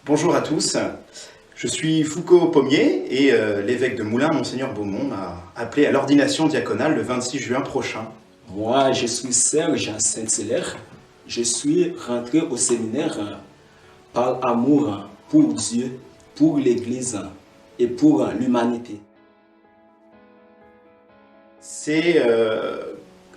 Bonjour à tous, je suis Foucault Pommier et l'évêque de Moulins, Monseigneur Beaumont, m'a appelé à l'ordination diaconale le 26 juin prochain. Moi, je suis Serge Saint-Hilaire. Je suis rentré au séminaire par amour pour Dieu, pour l'Église et pour l'humanité. C'est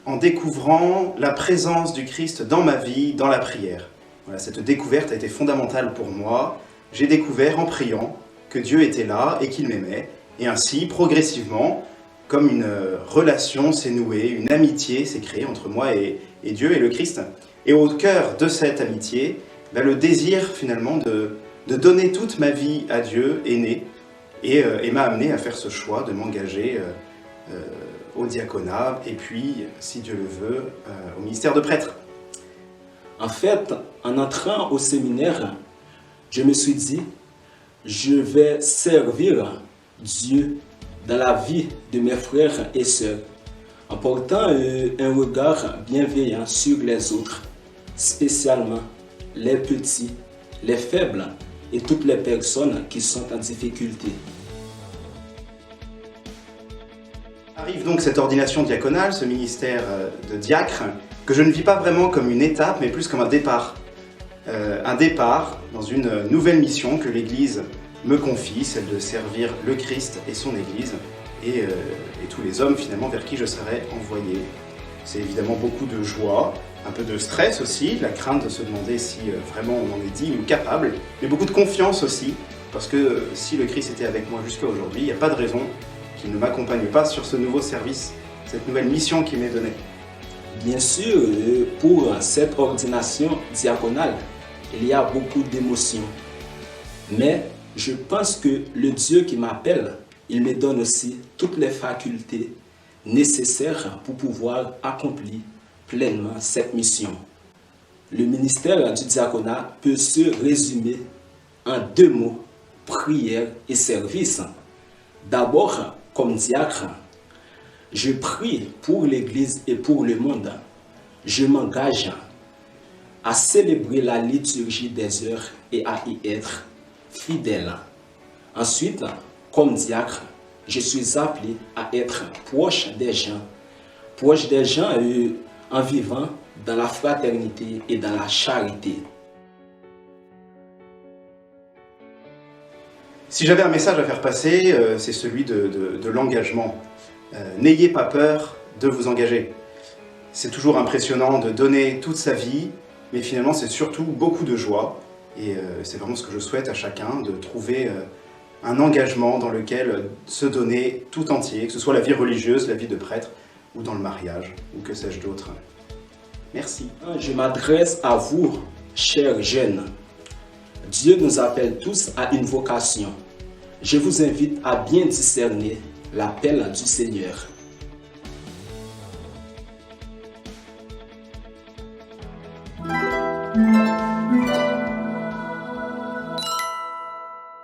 en découvrant la présence du Christ dans ma vie, dans la prière. Voilà, cette découverte a été fondamentale pour moi. J'ai découvert en priant que Dieu était là et qu'il m'aimait. Et ainsi, progressivement, comme une relation s'est nouée, une amitié s'est créée entre moi et Dieu et le Christ. Et au cœur de cette amitié, le désir finalement de donner toute ma vie à Dieu est né et m'a amené à faire ce choix de m'engager au diaconat et puis, si Dieu le veut, au ministère de prêtre. En fait, en entrant au séminaire, je me suis dit, je vais servir Dieu dans la vie de mes frères et sœurs, en portant un regard bienveillant sur les autres, spécialement les petits, les faibles et toutes les personnes qui sont en difficulté. Arrive donc cette ordination diaconale, ce ministère de diacre, que je ne vis pas vraiment comme une étape, mais plus comme un départ. Un départ dans une nouvelle mission que l'Église me confie, celle de servir le Christ et son Église, et tous les hommes finalement vers qui je serai envoyé. C'est évidemment beaucoup de joie, un peu de stress aussi, la crainte de se demander si vraiment on en est digne ou capable, mais beaucoup de confiance aussi, parce que si le Christ était avec moi jusqu'à aujourd'hui, il n'y a pas de raison qu'il ne m'accompagne pas sur ce nouveau service, cette nouvelle mission qui m'est donnée. Bien sûr, pour cette ordination diaconale, il y a beaucoup d'émotions. Mais je pense que le Dieu qui m'appelle, il me donne aussi toutes les facultés nécessaires pour pouvoir accomplir pleinement cette mission. Le ministère du diaconat peut se résumer en 2 mots, prière et service. D'abord, comme diacre, je prie pour l'Église et pour le monde. Je m'engage à célébrer la liturgie des heures et à y être fidèle. Ensuite, comme diacre, je suis appelé à être proche des gens en vivant dans la fraternité et dans la charité. Si j'avais un message à faire passer, c'est celui de l'engagement. N'ayez pas peur de vous engager. C'est toujours impressionnant de donner toute sa vie, mais finalement c'est surtout beaucoup de joie. Et c'est vraiment ce que je souhaite à chacun, de trouver un engagement dans lequel se donner tout entier, que ce soit la vie religieuse, la vie de prêtre, ou dans le mariage, ou que sais-je d'autre. Merci. Je m'adresse à vous, chers jeunes. Dieu nous appelle tous à une vocation. Je vous invite à bien discerner l'appel du Seigneur.